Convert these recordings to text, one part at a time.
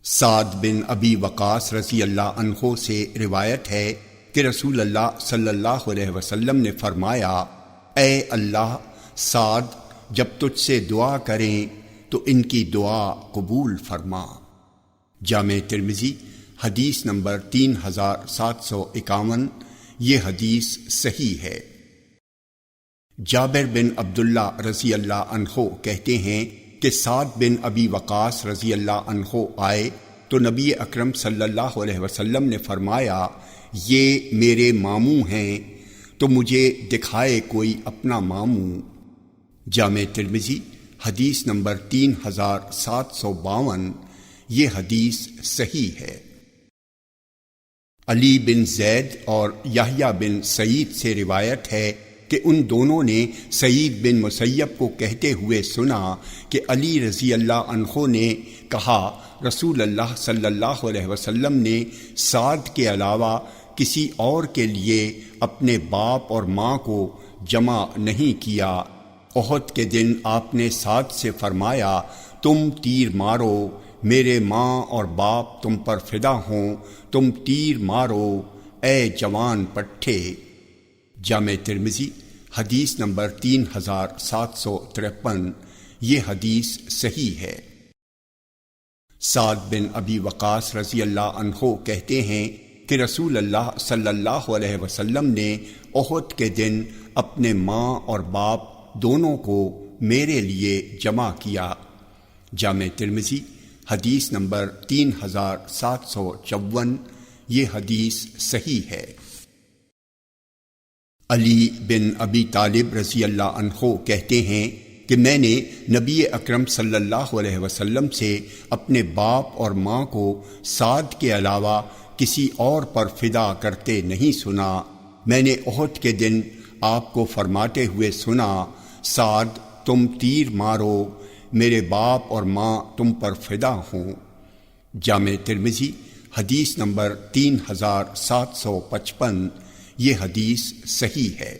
سعد بن ابی وقاص رضی اللہ عنہ سے روایت ہے کہ رسول اللہ صلی اللہ علیہ وسلم نے فرمایا، اے اللہ، سعد جب تجھ سے دعا کریں تو ان کی دعا قبول فرما۔ جامع ترمذی حدیث نمبر 3751۔ یہ حدیث صحیح ہے۔ جابر بن عبداللہ رضی اللہ عنہ کہتے ہیں کہ سعد بن ابی وقاص رضی اللہ عنہ آئے تو نبی اکرم صلی اللہ علیہ وسلم نے فرمایا، یہ میرے ماموں ہیں تو مجھے دکھائے کوئی اپنا ماموں۔ جامع ترمذی حدیث نمبر 3752۔ یہ حدیث صحیح ہے۔ علی بن زید اور یحییٰ بن سعید سے روایت ہے کہ ان دونوں نے سعید بن مسیب کو کہتے ہوئے سنا کہ علی رضی اللہ عنہ نے کہا، رسول اللہ صلی اللہ علیہ وسلم نے سعد کے علاوہ کسی اور کے لیے اپنے باپ اور ماں کو جمع نہیں کیا۔ احد کے دن آپ نے سعد سے فرمایا، تم تیر مارو، میرے ماں اور باپ تم پر فدا ہوں، تم تیر مارو اے جوان پٹھے۔ جامع ترمذی حدیث نمبر 3753۔ یہ حدیث صحیح ہے۔ سعد بن ابی وقاص رضی اللہ عنہ کہتے ہیں کہ رسول اللہ صلی اللہ علیہ وسلم نے احد کے دن اپنے ماں اور باپ دونوں کو میرے لیے جمع کیا۔ جامع ترمذی حدیث نمبر 3754۔ یہ حدیث صحیح ہے۔ علی بن ابی طالب رضی اللہ عنہ کہتے ہیں کہ میں نے نبی اکرم صلی اللہ علیہ وسلم سے اپنے باپ اور ماں کو سعد کے علاوہ کسی اور پر فدا کرتے نہیں سنا۔ میں نے احد کے دن آپ کو فرماتے ہوئے سنا، سعد تم تیر مارو، میرے باپ اور ماں تم پر فدا ہوں۔ جامع ترمذی حدیث نمبر 3755۔ یہ حدیث صحیح ہے۔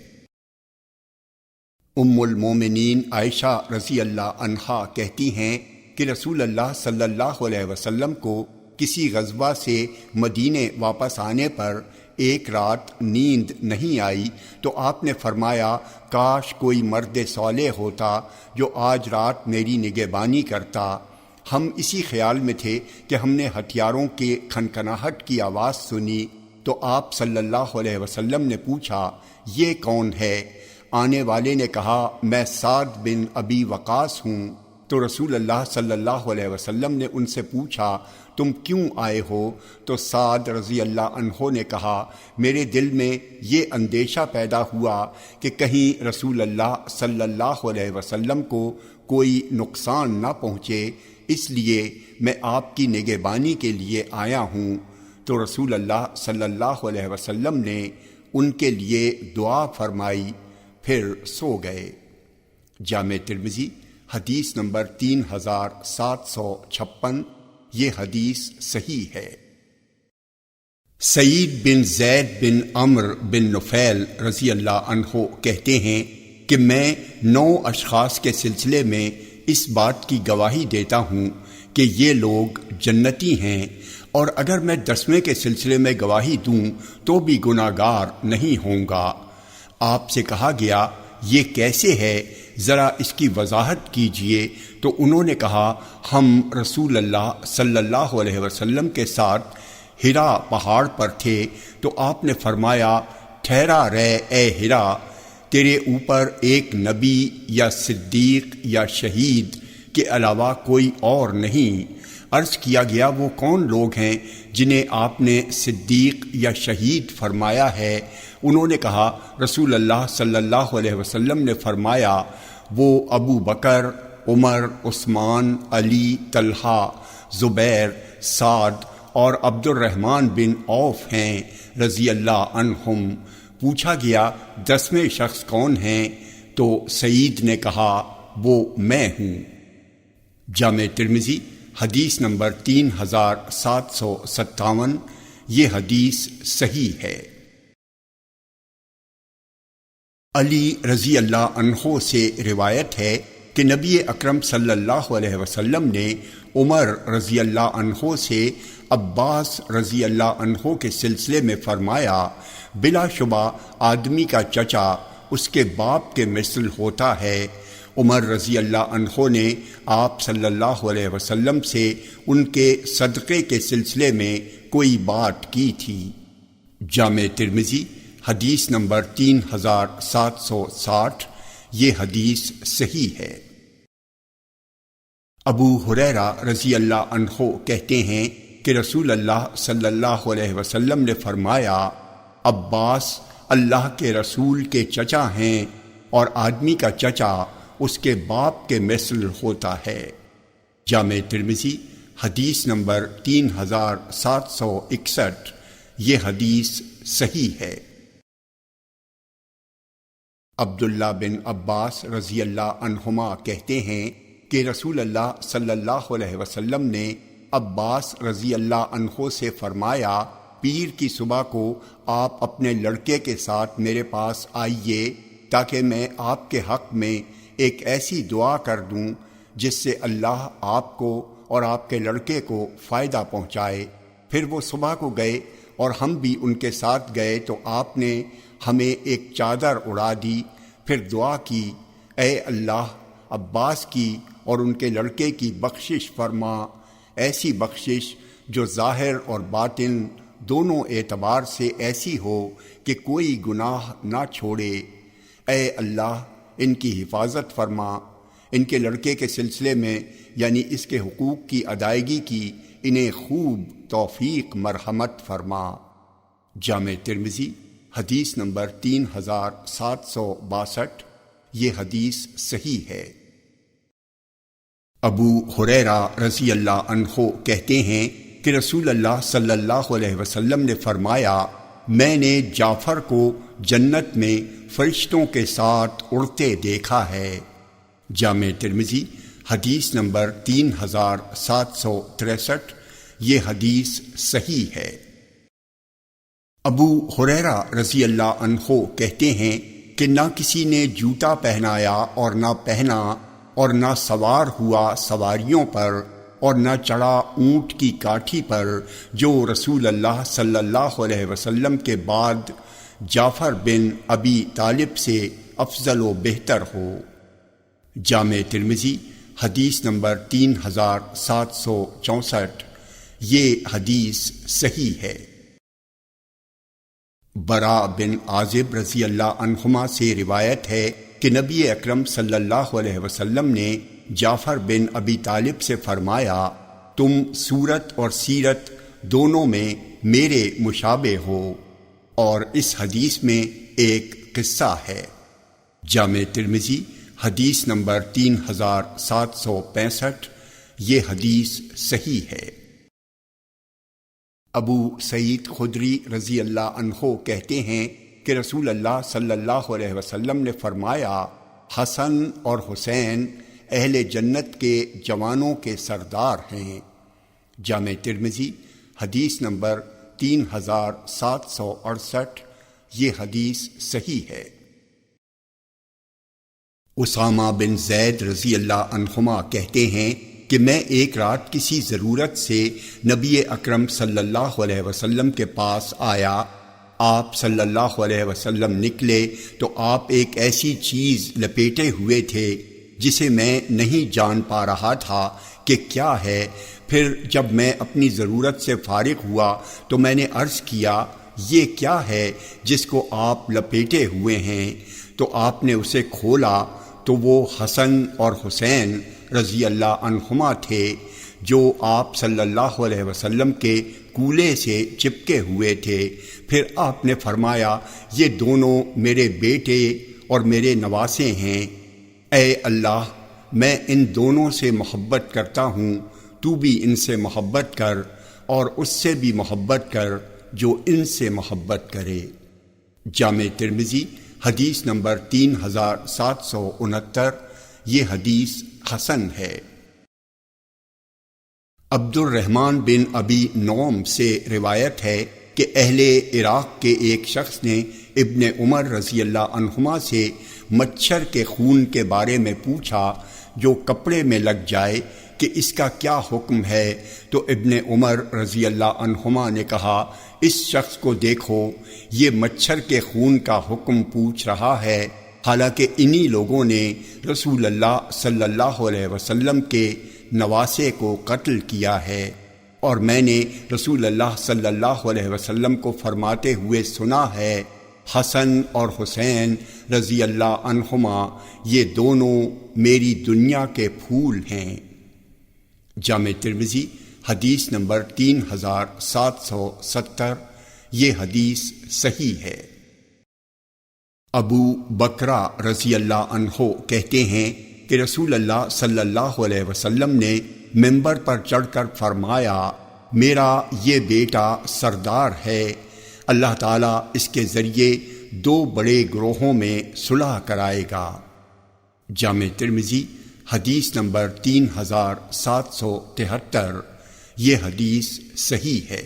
ام المومنین عائشہ رضی اللہ عنہا کہتی ہیں کہ رسول اللہ صلی اللہ علیہ وسلم کو کسی غزوہ سے مدینے واپس آنے پر ایک رات نیند نہیں آئی تو آپ نے فرمایا، کاش کوئی مرد صالح ہوتا جو آج رات میری نگہبانی کرتا۔ ہم اسی خیال میں تھے کہ ہم نے ہتھیاروں کے کھنکھناہٹ کی آواز سنی تو آپ صلی اللہ علیہ وسلم نے پوچھا، یہ کون ہے؟ آنے والے نے کہا، میں سعد بن ابی وقاص ہوں۔ تو رسول اللہ صلی اللہ علیہ وسلم نے ان سے پوچھا، تم کیوں آئے ہو؟ تو سعد رضی اللہ عنہ نے کہا، میرے دل میں یہ اندیشہ پیدا ہوا کہ کہیں رسول اللہ صلی اللہ علیہ وسلم کو کوئی نقصان نہ پہنچے، اس لیے میں آپ کی نگہبانی کے لیے آیا ہوں۔ تو رسول اللہ صلی اللہ علیہ وسلم نے ان کے لیے دعا فرمائی، پھر سو گئے۔ جامع ترمذی حدیث نمبر 3756۔ یہ حدیث صحیح ہے۔ سعید بن زید بن عمرو بن نفیل رضی اللہ عنہ کہتے ہیں کہ میں 9 اشخاص کے سلسلے میں اس بات کی گواہی دیتا ہوں کہ یہ لوگ جنتی ہیں، اور اگر میں 10ویں کے سلسلے میں گواہی دوں تو بھی گناہ گار نہیں ہوں گا۔ آپ سے کہا گیا، یہ کیسے ہے؟ ذرا اس کی وضاحت کیجئے۔ تو انہوں نے کہا، ہم رسول اللہ صلی اللہ علیہ وسلم کے ساتھ ہرا پہاڑ پر تھے تو آپ نے فرمایا، ٹھہرا رہ اے ہرا، تیرے اوپر ایک نبی یا صدیق یا شہید کے علاوہ کوئی اور نہیں۔ عرض کیا گیا، وہ کون لوگ ہیں جنہیں آپ نے صدیق یا شہید فرمایا ہے؟ انہوں نے کہا، رسول اللہ صلی اللہ علیہ وسلم نے فرمایا، وہ ابو بکر، عمر، عثمان، علی، طلحہ، زبیر، سعد اور عبد الرحمن بن عوف ہیں رضی اللہ عنہم۔ پوچھا گیا، 10ویں شخص کون ہیں؟ تو سعید نے کہا، وہ میں ہوں۔ جامع ترمذی حدیث نمبر 3757۔ یہ حدیث صحیح ہے۔ علی رضی اللہ عنہ سے روایت ہے کہ نبی اکرم صلی اللہ علیہ وسلم نے عمر رضی اللہ عنہ سے عباس رضی اللہ عنہ کے سلسلے میں فرمایا، بلا شبہ آدمی کا چچا اس کے باپ کے مثل ہوتا ہے۔ عمر رضی اللہ عنہ نے آپ صلی اللہ علیہ وسلم سے ان کے صدقے کے سلسلے میں کوئی بات کی تھی۔ جامع ترمذی حدیث نمبر 3760، یہ حدیث صحیح ہے۔ ابو ہریرہ رضی اللہ عنہ کہتے ہیں کہ رسول اللہ صلی اللہ علیہ وسلم نے فرمایا، عباس اللہ کے رسول کے چچا ہیں اور آدمی کا چچا اس کے باپ کے مثل ہوتا ہے۔ جامع ترمذی حدیث نمبر 3761، یہ حدیث صحیح ہے۔ عبداللہ بن عباس رضی اللہ عنہما کہتے ہیں کہ رسول اللہ صلی اللہ علیہ وسلم نے عباس رضی اللہ عنہ سے فرمایا، پیر کی صبح کو آپ اپنے لڑکے کے ساتھ میرے پاس آئیے تاکہ میں آپ کے حق میں ایک ایسی دعا کر دوں جس سے اللہ آپ کو اور آپ کے لڑکے کو فائدہ پہنچائے۔ پھر وہ صبح کو گئے اور ہم بھی ان کے ساتھ گئے تو آپ نے ہمیں ایک چادر اڑا دی، پھر دعا کی، اے اللہ عباس کی اور ان کے لڑکے کی بخشش فرما، ایسی بخشش جو ظاہر اور باطن دونوں اعتبار سے ایسی ہو کہ کوئی گناہ نہ چھوڑے۔ اے اللہ ان کی حفاظت فرما، ان کے لڑکے کے سلسلے میں یعنی اس کے حقوق کی ادائیگی کی انہیں خوب توفیق مرحمت فرما۔ جامع ترمذی حدیث نمبر 3762، یہ حدیث صحیح ہے۔ ابو ہریرہ رضی اللہ عنہ کہتے ہیں کہ رسول اللہ صلی اللہ علیہ وسلم نے فرمایا، میں نے جعفر کو جنت میں فرشتوں کے ساتھ اڑتے دیکھا ہے۔ جامع ترمذی حدیث نمبر 3763، یہ حدیث صحیح ہے۔ ابو ہریرہ رضی اللہ عنہ کہتے ہیں کہ نہ کسی نے جوتا پہنایا اور نہ پہنا، اور نہ سوار ہوا سواریوں پر، اور نہ چڑھا اونٹ کی کاٹھی پر، جو رسول اللہ صلی اللہ علیہ وسلم کے بعد جعفر بن ابی طالب سے افضل و بہتر ہو۔ جامع ترمذی حدیث نمبر 3764، یہ حدیث صحیح ہے۔ برا بن عازب رضی اللہ عنہما سے روایت ہے کہ نبی اکرم صلی اللہ علیہ وسلم نے جعفر بن ابی طالب سے فرمایا، تم صورت اور سیرت دونوں میں میرے مشابہ ہو، اور اس حدیث میں ایک قصہ ہے۔ جامع ترمذی حدیث نمبر 3765، یہ حدیث صحیح ہے۔ ابو سعید خدری رضی اللہ عنہ کہتے ہیں کہ رسول اللہ صلی اللہ علیہ وسلم نے فرمایا، حسن اور حسین اہل جنت کے جوانوں کے سردار ہیں۔ جامع ترمذی حدیث نمبر 3768، یہ حدیث صحیح ہے۔ اسامہ بن زید رضی اللہ عنہما کہتے ہیں کہ میں ایک رات کسی ضرورت سے نبی اکرم صلی اللہ علیہ وسلم کے پاس آیا۔ آپ صلی اللہ علیہ وسلم نکلے تو آپ ایک ایسی چیز لپیٹے ہوئے تھے جسے میں نہیں جان پا رہا تھا کہ کیا ہے۔ پھر جب میں اپنی ضرورت سے فارغ ہوا تو میں نے عرض کیا، یہ کیا ہے جس کو آپ لپیٹے ہوئے ہیں؟ تو آپ نے اسے کھولا تو وہ حسن اور حسین رضی اللہ عنہما تھے جو آپ صلی اللہ علیہ وسلم کے کولے سے چپکے ہوئے تھے۔ پھر آپ نے فرمایا، یہ دونوں میرے بیٹے اور میرے نواسے ہیں۔ اے اللہ، میں ان دونوں سے محبت کرتا ہوں، تو بھی ان سے محبت کر، اور اس سے بھی محبت کر جو ان سے محبت کرے۔ جامع ترمذی حدیث نمبر 3769، یہ حدیث حسن ہے۔ عبد الرحمن بن ابی نعم سے روایت ہے کہ اہل عراق کے ایک شخص نے ابن عمر رضی اللہ عنہما سے مچھر کے خون کے بارے میں پوچھا جو کپڑے میں لگ جائے کہ اس کا کیا حکم ہے؟ تو ابن عمر رضی اللہ عنہما نے کہا، اس شخص کو دیکھو، یہ مچھر کے خون کا حکم پوچھ رہا ہے، حالانکہ انہی لوگوں نے رسول اللہ صلی اللہ علیہ وسلم کے نواسے کو قتل کیا ہے، اور میں نے رسول اللہ صلی اللہ علیہ وسلم کو فرماتے ہوئے سنا ہے، حسن اور حسین رضی اللہ عنہما یہ دونوں میری دنیا کے پھول ہیں۔ جامع ترمذی حدیث نمبر 3770، یہ حدیث صحیح ہے۔ ابو بکرہ رضی اللہ عنہ کہتے ہیں کہ رسول اللہ صلی اللہ علیہ وسلم نے منبر پر چڑھ کر فرمایا، میرا یہ بیٹا سردار ہے، اللہ تعالیٰ اس کے ذریعے 2 بڑے گروہوں میں صلح کرائے گا۔ جامع ترمذی حدیث نمبر 3773، یہ حدیث صحیح ہے۔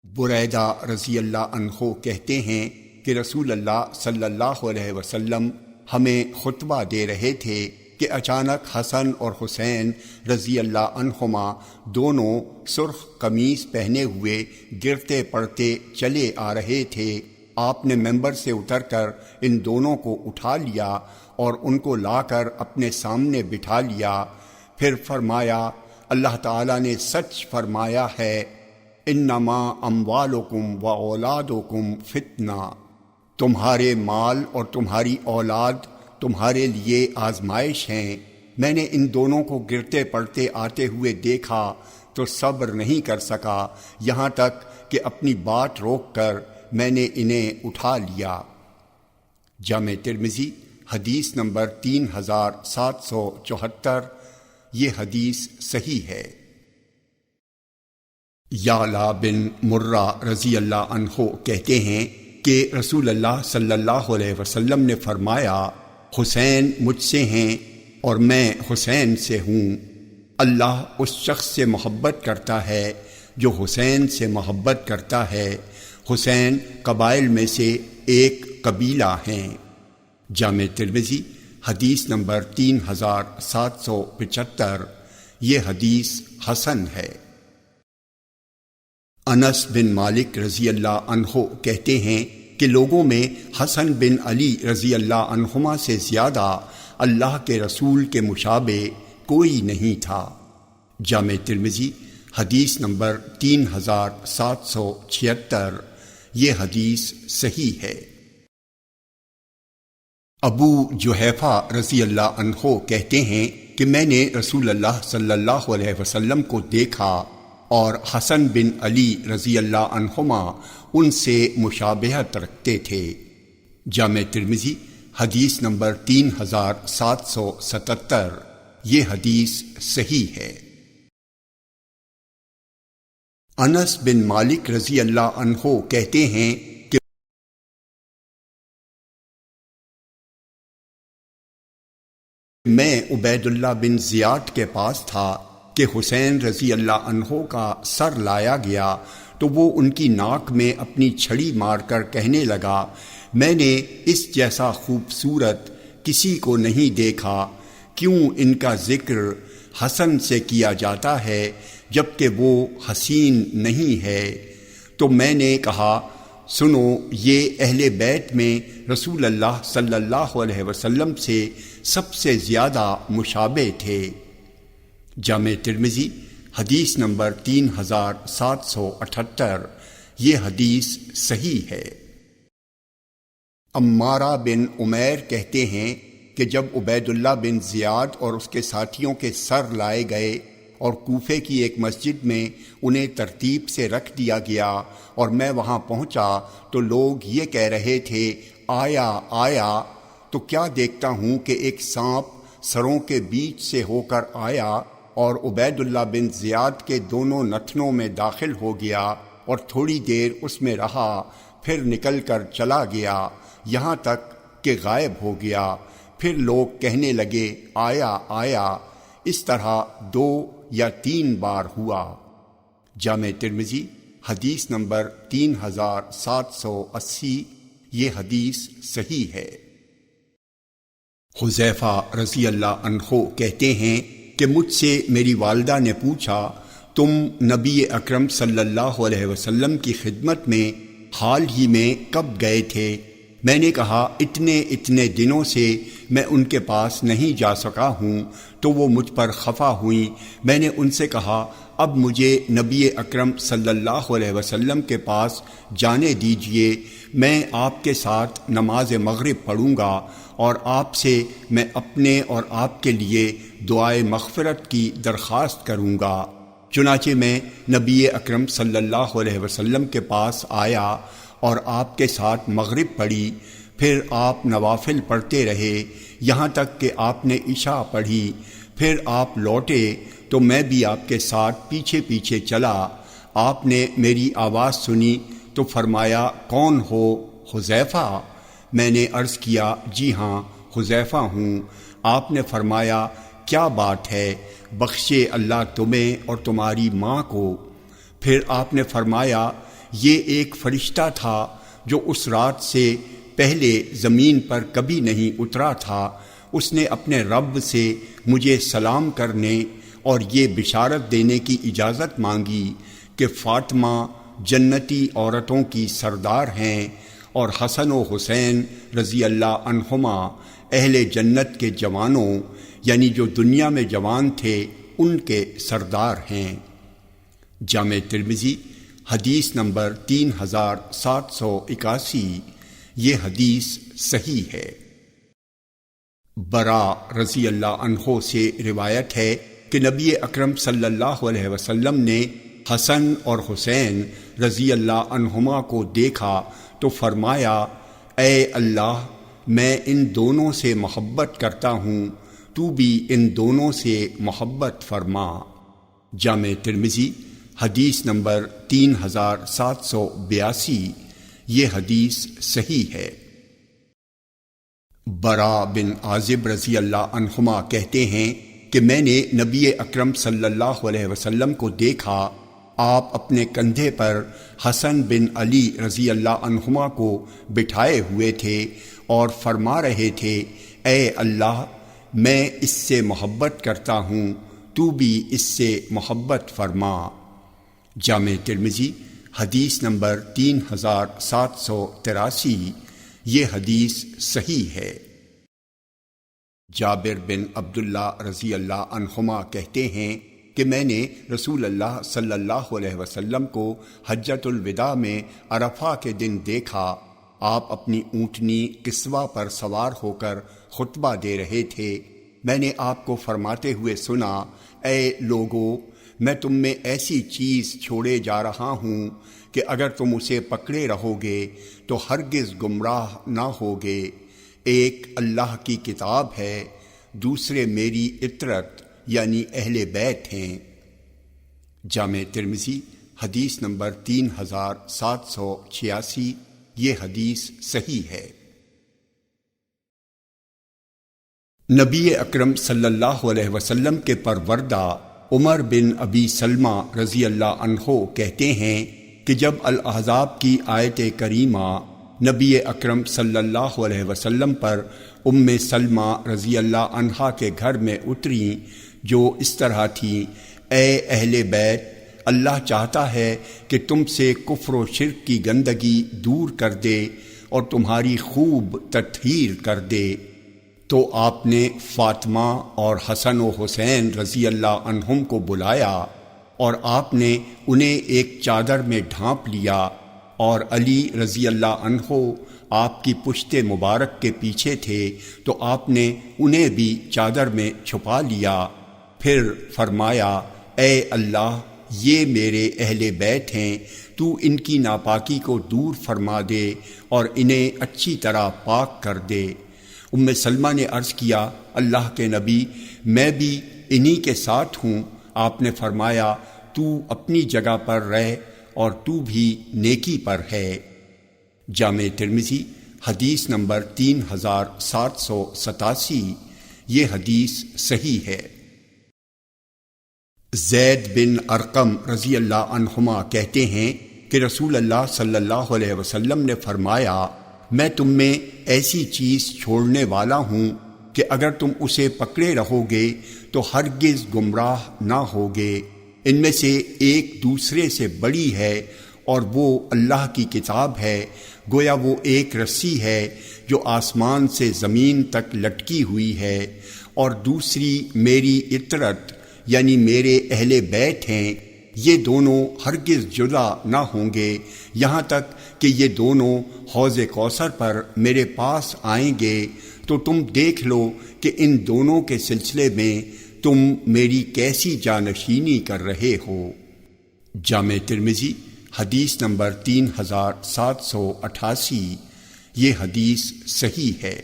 بریدہ رضی اللہ عنہ کہتے ہیں کہ رسول اللہ صلی اللہ علیہ وسلم ہمیں خطبہ دے رہے تھے کہ اچانک حسن اور حسین رضی اللہ عنہما دونوں سرخ قمیص پہنے ہوئے گرتے پڑتے چلے آ رہے تھے۔ آپ نے ممبر سے اتر کر ان دونوں کو اٹھا لیا اور ان کو لا کر اپنے سامنے بٹھا لیا، پھر فرمایا، اللہ تعالیٰ نے سچ فرمایا ہے، انما اموالکم و اولادکم فتنہ، تمہارے مال اور تمہاری اولاد تمہارے لیے آزمائش ہیں۔ میں نے ان دونوں کو گرتے پڑتے آتے ہوئے دیکھا تو صبر نہیں کر سکا، یہاں تک کہ اپنی بات روک کر میں نے انہیں اٹھا لیا۔ جامع ترمذی حدیث نمبر 3774، یہ حدیث صحیح ہے۔ یعلا بن مرہ رضی اللہ عنہ کہتے ہیں کہ رسول اللہ صلی اللہ علیہ وسلم نے فرمایا، حسین مجھ سے ہیں اور میں حسین سے ہوں، اللہ اس شخص سے محبت کرتا ہے جو حسین سے محبت کرتا ہے، حسین قبائل میں سے ایک قبیلہ ہیں۔ جامع ترمذی حدیث نمبر 3775، یہ حدیث حسن ہے۔ انس بن مالک رضی اللہ عنہ کہتے ہیں کہ لوگوں میں حسن بن علی رضی اللہ عنہما سے زیادہ اللہ کے رسول کے مشابہ کوئی نہیں تھا۔ جامع ترمذی حدیث نمبر 3776، یہ حدیث صحیح ہے۔ ابو جحیفہ رضی اللہ عنہ کہتے ہیں کہ میں نے رسول اللہ صلی اللہ علیہ وسلم کو دیکھا اور حسن بن علی رضی اللہ عنہما ان سے مشابہت رکھتے تھے۔ جامع ترمذی حدیث نمبر 3777، یہ حدیث صحیح ہے۔ انس بن مالک رضی اللہ عنہ کہتے ہیں کہ میں عبید اللہ بن زیاد کے پاس تھا کہ حسین رضی اللہ عنہ کا سر لایا گیا تو وہ ان کی ناک میں اپنی چھڑی مار کر کہنے لگا، میں نے اس جیسا خوبصورت کسی کو نہیں دیکھا، کیوں ان کا ذکر حسن سے کیا جاتا ہے جبکہ وہ حسین نہیں ہے؟ تو میں نے کہا، سنو، یہ اہل بیت میں رسول اللہ صلی اللہ علیہ وسلم سے سب سے زیادہ مشابہ تھے۔ جامع ترمذی حدیث نمبر 3778، یہ حدیث صحیح ہے۔ عمارہ بن عمیر کہتے ہیں کہ جب عبید اللہ بن زیاد اور اس کے ساتھیوں کے سر لائے گئے اور کوفے کی ایک مسجد میں انہیں ترتیب سے رکھ دیا گیا اور میں وہاں پہنچا تو لوگ یہ کہہ رہے تھے، آیا آیا، تو کیا دیکھتا ہوں کہ ایک سانپ سروں کے بیچ سے ہو کر آیا اور عبید اللہ بن زیاد کے دونوں نتنوں میں داخل ہو گیا اور تھوڑی دیر اس میں رہا، پھر نکل کر چلا گیا یہاں تک کہ غائب ہو گیا۔ پھر لوگ کہنے لگے، آیا آیا، اس طرح 2 یا 3 بار ہوا۔ جامع ترمذی حدیث نمبر 3780، یہ حدیث صحیح ہے۔ حذیفہ رضی اللہ عنہ کہتے ہیں کہ مجھ سے میری والدہ نے پوچھا، تم نبی اکرم صلی اللہ علیہ وسلم کی خدمت میں حال ہی میں کب گئے تھے؟ میں نے کہا اتنے دنوں سے میں ان کے پاس نہیں جا سکا ہوں، تو وہ مجھ پر خفا ہوئیں۔ میں نے ان سے کہا اب مجھے نبی اکرم صلی اللہ علیہ وسلم کے پاس جانے دیجئے، میں آپ کے ساتھ نماز مغرب پڑھوں گا اور آپ سے میں اپنے اور آپ کے لیے دعائے مغفرت کی درخواست کروں گا۔ چنانچہ میں نبی اکرم صلی اللہ علیہ وسلم کے پاس آیا اور آپ کے ساتھ مغرب پڑھی، پھر آپ نوافل پڑھتے رہے یہاں تک کہ آپ نے عشاء پڑھی، پھر آپ لوٹے تو میں بھی آپ کے ساتھ پیچھے پیچھے چلا۔ آپ نے میری آواز سنی تو فرمایا کون ہو؟ حذیفہ؟ میں نے عرض کیا جی ہاں حذیفہ ہوں۔ آپ نے فرمایا کیا بات ہے؟ بخشے اللہ تمہیں اور تمہاری ماں کو۔ پھر آپ نے فرمایا یہ ایک فرشتہ تھا جو اس رات سے پہلے زمین پر کبھی نہیں اترا تھا، اس نے اپنے رب سے مجھے سلام کرنے اور یہ بشارت دینے کی اجازت مانگی کہ فاطمہ جنتی عورتوں کی سردار ہیں اور حسن و حسین رضی اللہ عنہما اہل جنت کے جوانوں یعنی جو دنیا میں جوان تھے ان کے سردار ہیں۔ جامع ترمذی حدیث نمبر 3781، یہ حدیث صحیح ہے۔ برا رضی اللہ عنہ سے روایت ہے کہ نبی اکرم صلی اللہ علیہ وسلم نے حسن اور حسین رضی اللہ عنہما کو دیکھا تو فرمایا اے اللہ میں ان دونوں سے محبت کرتا ہوں، تو بھی ان دونوں سے محبت فرما۔ جامع ترمذی حدیث نمبر 3782، یہ حدیث صحیح ہے۔ برا بن عازب رضی اللہ عنہما کہتے ہیں کہ میں نے نبی اکرم صلی اللہ علیہ وسلم کو دیکھا، آپ اپنے کندھے پر حسن بن علی رضی اللہ عنہما کو بٹھائے ہوئے تھے اور فرما رہے تھے اے اللہ میں اس سے محبت کرتا ہوں، تو بھی اس سے محبت فرما۔ جامع ترمذی حدیث نمبر 3783، یہ حدیث صحیح ہے۔ جابر بن عبداللہ رضی اللہ عنہما کہتے ہیں کہ میں نے رسول اللہ صلی اللہ علیہ وسلم کو حجۃ الوداع میں عرفہ کے دن دیکھا، آپ اپنی اونٹنی قصوہ پر سوار ہو کر خطبہ دے رہے تھے۔ میں نے آپ کو فرماتے ہوئے سنا اے لوگو میں تم میں ایسی چیز چھوڑے جا رہا ہوں کہ اگر تم اسے پکڑے رہو گے تو ہرگز گمراہ نہ ہوگے۔ ایک اللہ کی کتاب ہے، دوسرے میری اطرت یعنی اہل بیت ہیں۔ جامع ترمذی حدیث نمبر 3786، یہ حدیث صحیح ہے۔ نبی اکرم صلی اللہ علیہ وسلم کے پروردہ عمر بن ابی سلمہ رضی اللہ عنہ کہتے ہیں کہ جب الاحزاب کی آیت کریمہ نبی اکرم صلی اللہ علیہ وسلم پر ام سلمہ رضی اللہ عنہا کے گھر میں اتریں جو اس طرح تھی، اے اہل بیت، اللہ چاہتا ہے کہ تم سے کفر و شرک کی گندگی دور کر دے اور تمہاری خوب تطہیر کر دے، تو آپ نے فاطمہ اور حسن و حسین رضی اللہ عنہم کو بلایا اور آپ نے انہیں ایک چادر میں ڈھانپ لیا، اور علی رضی اللہ عنہ آپ کی پشت مبارک کے پیچھے تھے تو آپ نے انہیں بھی چادر میں چھپا لیا۔ پھر فرمایا اے اللہ یہ میرے اہل بیت ہیں، تو ان کی ناپاکی کو دور فرما دے اور انہیں اچھی طرح پاک کر دے۔ ام سلمہ نے عرض کیا اللہ کے نبی میں بھی انہی کے ساتھ ہوں۔ آپ نے فرمایا تو اپنی جگہ پر رہ اور تو بھی نیکی پر ہے۔ جامع ترمذی حدیث نمبر 3787، یہ حدیث صحیح ہے۔ زید بن ارقم رضی اللہ عنہما کہتے ہیں کہ رسول اللہ صلی اللہ علیہ وسلم نے فرمایا میں تم میں ایسی چیز چھوڑنے والا ہوں کہ اگر تم اسے پکڑے رہو گے تو ہرگز گمراہ نہ ہوگے۔ ان میں سے ایک دوسرے سے بڑی ہے اور وہ اللہ کی کتاب ہے، گویا وہ ایک رسی ہے جو آسمان سے زمین تک لٹکی ہوئی ہے، اور دوسری میری اطرت یعنی میرے اہل بیت ہیں۔ یہ دونوں ہرگز جدا نہ ہوں گے یہاں تک کہ یہ دونوں حوض کوثر پر میرے پاس آئیں گے، تو تم دیکھ لو کہ ان دونوں کے سلسلے میں تم میری کیسی جانشینی کر رہے ہو۔ جامع ترمذی حدیث نمبر 3788، یہ حدیث صحیح ہے۔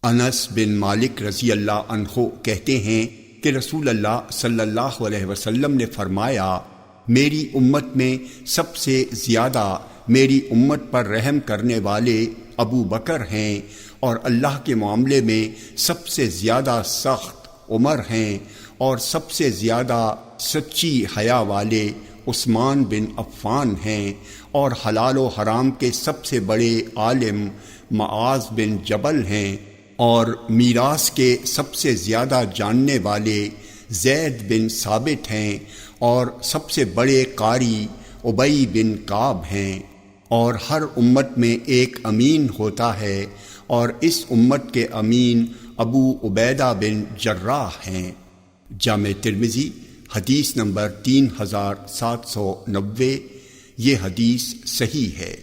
انس بن مالک رضی اللہ عنہ کہتے ہیں کہ رسول اللہ صلی اللہ علیہ وسلم نے فرمایا، میری امت میں سب سے زیادہ میری امت پر رحم کرنے والے ابو بکر ہیں، اور اللہ کے معاملے میں سب سے زیادہ سخت عمر ہیں، اور سب سے زیادہ سچی حیا والے عثمان بن عفان ہیں، اور حلال و حرام کے سب سے بڑے عالم معاذ بن جبل ہیں، اور میراث کے سب سے زیادہ جاننے والے زید بن ثابت ہیں، اور سب سے بڑے قاری ابی بن کعب ہیں۔ اور ہر امت میں ایک امین ہوتا ہے، اور اس امت کے امین ابو عبیدہ بن جراح ہیں۔ جامع ترمذی حدیث نمبر 3790، یہ حدیث صحیح ہے۔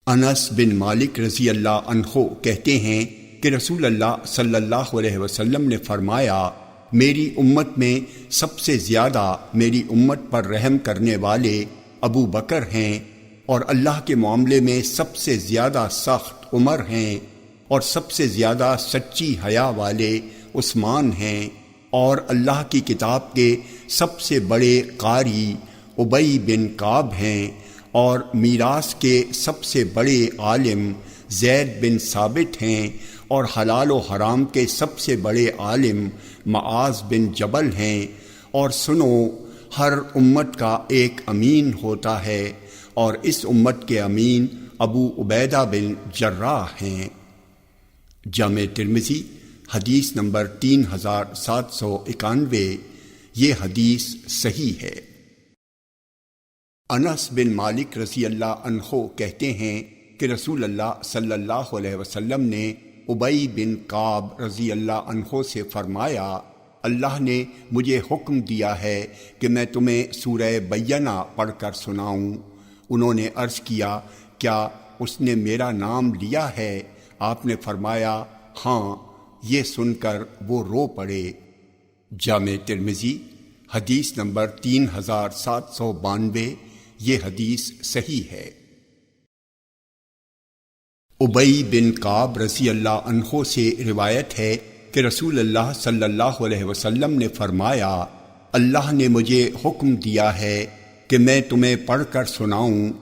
انس بن مالک رضی اللہ عنہ کہتے ہیں کہ رسول اللہ صلی اللہ علیہ وسلم نے فرمایا، میری امت میں سب سے زیادہ میری امت پر رحم کرنے والے ابو بکر ہیں، اور اللہ کے معاملے میں سب سے زیادہ سخت عمر ہیں، اور سب سے زیادہ سچی حیا والے عثمان ہیں، اور اللہ کی کتاب کے سب سے بڑے قاری ابی بن کعب ہیں، اور میراث کے سب سے بڑے عالم زید بن ثابت ہیں، اور حلال و حرام کے سب سے بڑے عالم معاذ بن جبل ہیں۔ اور سنو، ہر امت کا ایک امین ہوتا ہے، اور اس امت کے امین ابو عبیدہ بن جراح ہیں۔ جامع ترمذی حدیث نمبر 3791، یہ حدیث صحیح ہے۔ انس بن مالک رضی اللہ عنہ کہتے ہیں کہ رسول اللہ صلی اللہ علیہ وسلم نے ابی بن کعب رضی اللہ عنہ سے فرمایا، اللہ نے مجھے حکم دیا ہے کہ میں تمہیں سورہ بینہ پڑھ کر سناؤں۔ انہوں نے عرض کیا، کیا اس نے میرا نام لیا ہے؟ آپ نے فرمایا، ہاں۔ یہ سن کر وہ رو پڑے۔ جامع ترمذی حدیث نمبر 3792، یہ حدیث صحیح ہے۔ ابی بن کعب رضی اللہ عنہ سے روایت ہے کہ رسول اللہ صلی اللہ علیہ وسلم نے فرمایا، اللہ نے مجھے حکم دیا ہے کہ میں تمہیں پڑھ کر سناؤں۔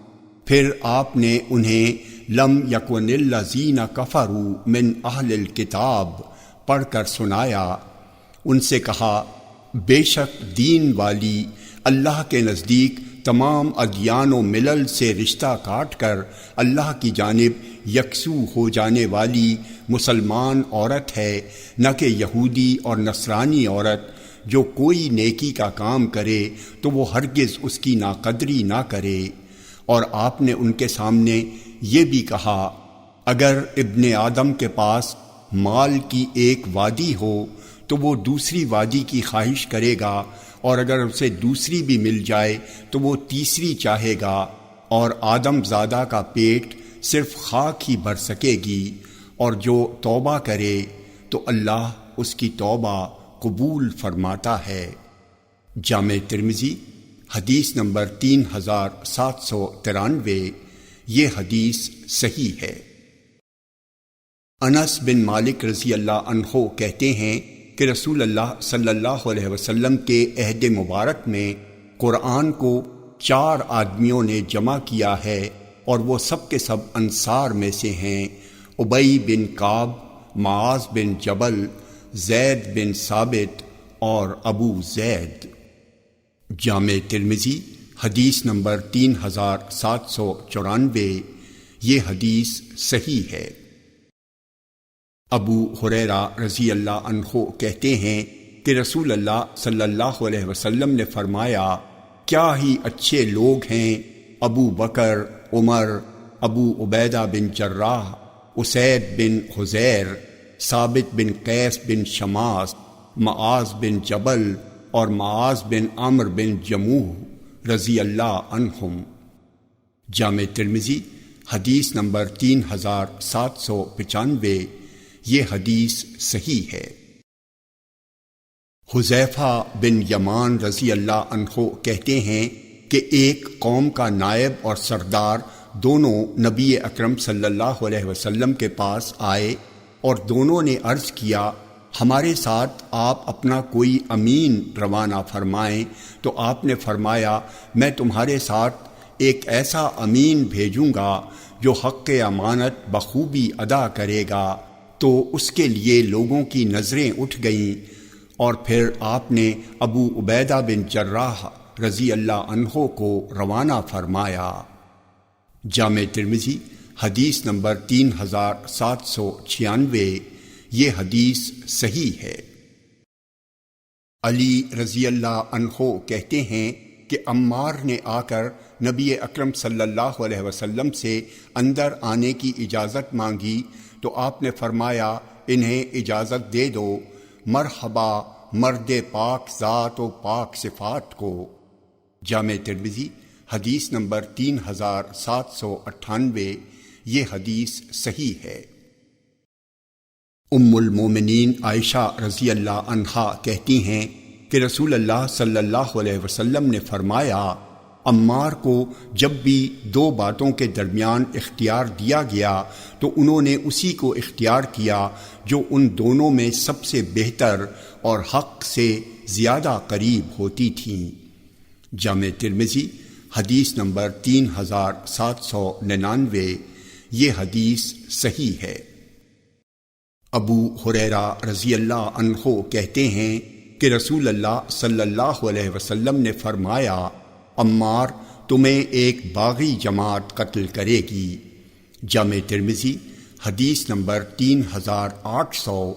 پھر آپ نے انہیں لم یکن الذین کفروا من اہل الکتاب پڑھ کر سنایا۔ ان سے کہا، بے شک دین والی اللہ کے نزدیک تمام ادیان و ملل سے رشتہ کاٹ کر اللہ کی جانب یکسو ہو جانے والی مسلمان عورت ہے، نہ کہ یہودی اور نصرانی عورت۔ جو کوئی نیکی کا کام کرے تو وہ ہرگز اس کی ناقدری نہ کرے۔ اور آپ نے ان کے سامنے یہ بھی کہا، اگر ابن آدم کے پاس مال کی ایک وادی ہو تو وہ دوسری وادی کی خواہش کرے گا، اور اگر اسے دوسری بھی مل جائے تو وہ تیسری چاہے گا، اور آدم زادہ کا پیٹ صرف خاک ہی بھر سکے گی، اور جو توبہ کرے تو اللہ اس کی توبہ قبول فرماتا ہے۔ جامع ترمذی حدیث نمبر 3793، یہ حدیث صحیح ہے۔ انس بن مالک رضی اللہ عنہ کہتے ہیں کہ رسول اللہ صلی اللہ علیہ وسلم کے عہد مبارک میں قرآن کو 4 آدمیوں نے جمع کیا ہے، اور وہ سب کے سب انصار میں سے ہیں، ابی بن کعب، معاذ بن جبل، زید بن ثابت اور ابو زید۔ جامع ترمذی حدیث نمبر 3794، یہ حدیث صحیح ہے۔ ابو ہریرہ رضی اللہ عنہ کہتے ہیں کہ رسول اللہ صلی اللہ علیہ وسلم نے فرمایا، کیا ہی اچھے لوگ ہیں ابو بکر، عمر، ابو عبیدہ بن جراح، اسید بن حذیر، ثابت بن قیس بن شماس، معاذ بن جبل اور معاذ بن عمرو بن جموح رضی اللہ عنہم۔ جامع ترمذی حدیث نمبر 3795، یہ حدیث صحیح ہے۔ حذیفہ بن یمان رضی اللہ عنہ کہتے ہیں کہ ایک قوم کا نائب اور سردار دونوں نبی اکرم صلی اللہ علیہ وسلم کے پاس آئے اور دونوں نے عرض کیا، ہمارے ساتھ آپ اپنا کوئی امین روانہ فرمائیں۔ تو آپ نے فرمایا، میں تمہارے ساتھ ایک ایسا امین بھیجوں گا جو حق امانت بخوبی ادا کرے گا۔ تو اس کے لیے لوگوں کی نظریں اٹھ گئیں، اور پھر آپ نے ابو عبیدہ بن جراح رضی اللہ عنہ کو روانہ فرمایا۔ جامع ترمذی حدیث نمبر 3796، یہ حدیث صحیح ہے۔ علی رضی اللہ عنہ کہتے ہیں کہ عمار نے آ کر نبی اکرم صلی اللہ علیہ وسلم سے اندر آنے کی اجازت مانگی تو آپ نے فرمایا، انہیں اجازت دے دو، مرحبا مرد پاک ذات و پاک صفات کو۔ جامع ترمذی حدیث نمبر 3798، یہ حدیث صحیح ہے۔ ام المومنین عائشہ رضی اللہ عنہا کہتی ہیں کہ رسول اللہ صلی اللہ علیہ وسلم نے فرمایا، عمار کو جب بھی دو باتوں کے درمیان اختیار دیا گیا تو انہوں نے اسی کو اختیار کیا جو ان دونوں میں سب سے بہتر اور حق سے زیادہ قریب ہوتی تھیں۔ جامع ترمذی حدیث نمبر 3799، یہ حدیث صحیح ہے۔ ابو ہریرہ رضی اللہ عنہ کہتے ہیں کہ رسول اللہ صلی اللہ علیہ وسلم نے فرمایا، عمار تمہیں ایک باغی جماعت قتل کرے گی۔ جامع ترمذی حدیث نمبر 3800،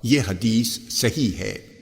یہ حدیث صحیح ہے۔